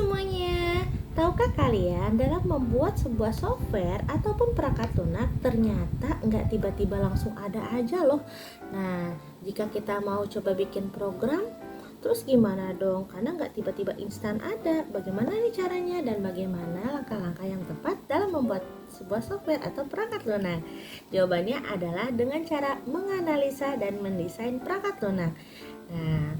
semuanya, tahukah kalian dalam membuat sebuah software ataupun perangkat lunak ternyata nggak tiba-tiba langsung ada aja loh. Nah, jika kita mau coba bikin program, terus gimana dong? Karena nggak tiba-tiba instan ada. Bagaimana nih caranya dan bagaimana langkah-langkah yang tepat dalam membuat sebuah software atau perangkat lunak? Jawabannya adalah dengan cara menganalisa dan mendesain perangkat lunak. Nah,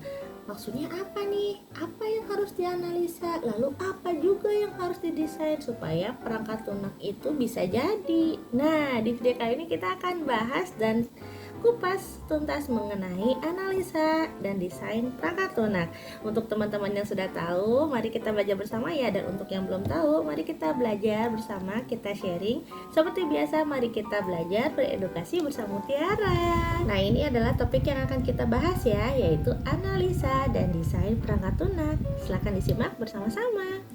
maksudnya apa nih? Apa yang harus dianalisa? Lalu apa juga yang harus didesain supaya perangkat lunak itu bisa jadi? Nah, di video kali ini kita akan bahas dan kupas tuntas mengenai analisa dan desain perangkat lunak. Untuk teman-teman yang sudah tahu, mari kita belajar bersama ya. Dan untuk yang belum tahu, mari kita belajar bersama, kita sharing. Seperti biasa, mari kita belajar beredukasi bersama Mutiara. Nah, ini adalah topik yang akan kita bahas ya, yaitu analisa dan desain perangkat lunak. Silakan disimak bersama-sama.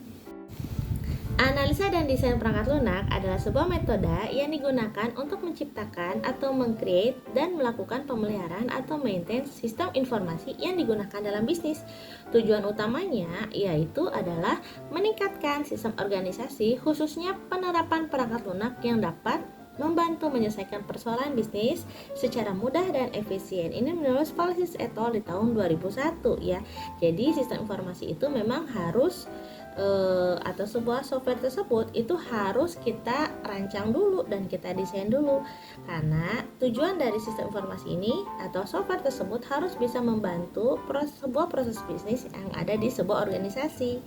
Analisa dan desain perangkat lunak adalah sebuah metode yang digunakan untuk menciptakan atau meng-create dan melakukan pemeliharaan atau maintain sistem informasi yang digunakan dalam bisnis. Tujuan utamanya yaitu adalah meningkatkan sistem organisasi, khususnya penerapan perangkat lunak yang dapat membantu menyelesaikan persoalan bisnis secara mudah dan efisien. Ini menurut Spalsis et al. Di tahun 2001 ya. Jadi sistem informasi itu memang harus atau sebuah software tersebut itu harus kita rancang dulu dan kita desain dulu, karena tujuan dari sistem informasi ini atau software tersebut harus bisa membantu sebuah proses bisnis yang ada di sebuah organisasi.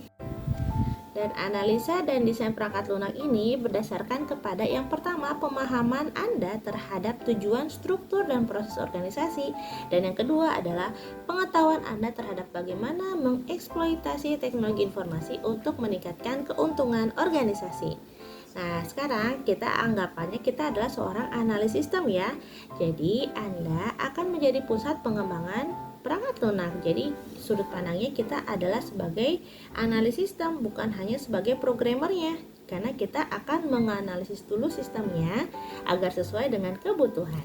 Dan analisa dan desain perangkat lunak ini berdasarkan kepada yang pertama, pemahaman Anda terhadap tujuan, struktur, dan proses organisasi. Dan yang kedua adalah pengetahuan Anda terhadap bagaimana mengeksploitasi teknologi informasi untuk meningkatkan keuntungan organisasi. Nah, sekarang kita anggapannya kita adalah seorang analis sistem ya. Jadi, Anda akan menjadi pusat pengembangan perangkat lunak. Jadi sudut pandangnya kita adalah sebagai analis sistem, bukan hanya sebagai programmernya, karena kita akan menganalisis dulu sistemnya agar sesuai dengan kebutuhan.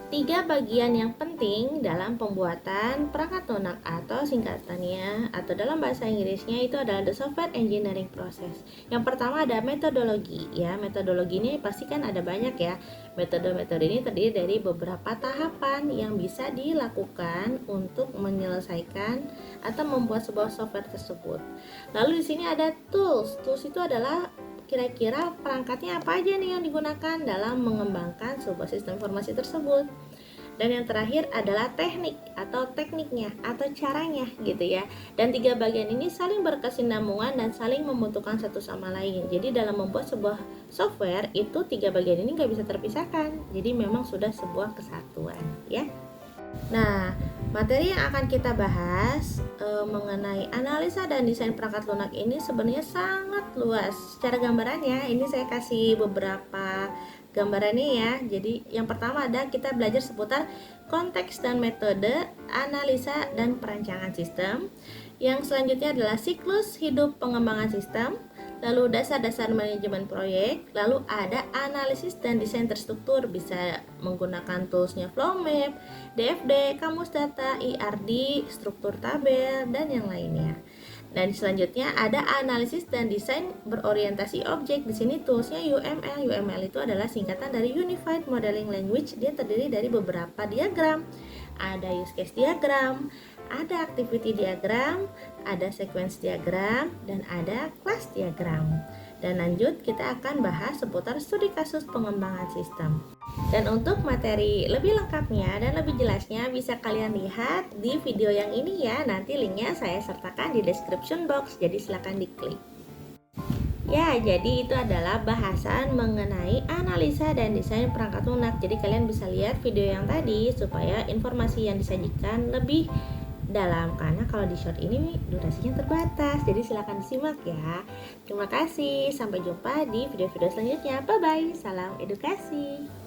3 bagian yang penting dalam pembuatan perangkat lunak atau singkatannya atau dalam bahasa Inggrisnya itu adalah the software engineering process. Yang pertama ada metodologi ya. Metodologi ini pasti kan ada banyak ya. Metode-metode ini terdiri dari beberapa tahapan yang bisa dilakukan untuk menyelesaikan atau membuat sebuah software tersebut. Lalu di sini ada tools. Tools itu adalah kira-kira perangkatnya apa aja nih yang digunakan dalam mengembangkan sebuah sistem informasi tersebut. Dan yang terakhir adalah teknik atau tekniknya atau caranya gitu ya. Dan 3 bagian ini saling berkesinambungan dan saling membutuhkan satu sama lain. Jadi dalam membuat sebuah software itu 3 bagian ini nggak bisa terpisahkan. Jadi memang sudah sebuah kesatuan ya. Nah, materi yang akan kita bahas mengenai analisa dan desain perangkat lunak ini sebenarnya sangat luas. Secara gambarannya, ini saya kasih beberapa gambarannya ya. Jadi yang pertama ada kita belajar seputar konteks dan metode analisa dan perancangan sistem. Yang selanjutnya adalah siklus hidup pengembangan sistem. Lalu dasar-dasar manajemen proyek, lalu ada analisis dan desain terstruktur, bisa menggunakan toolsnya Flowmap, DFD, Kamus Data, IRD, struktur tabel, dan yang lainnya. Dan selanjutnya ada analisis dan desain berorientasi objek. Di sini toolsnya UML. UML itu adalah singkatan dari Unified Modeling Language. Dia terdiri dari beberapa diagram. Ada use case diagram, ada activity diagram, ada sequence diagram, dan ada class diagram. Dan lanjut kita akan bahas seputar studi kasus pengembangan sistem. Dan untuk materi lebih lengkapnya dan lebih jelasnya bisa kalian lihat di video yang ini ya. Nanti linknya saya sertakan di description box, jadi silahkan diklik. Ya, jadi itu adalah bahasan mengenai analisa dan desain perangkat lunak. Jadi kalian bisa lihat video yang tadi supaya informasi yang disajikan lebih dalam, karena kalau di short ini durasinya terbatas. Jadi silakan disimak ya. Terima kasih, sampai jumpa di video-video selanjutnya. Bye bye, salam edukasi.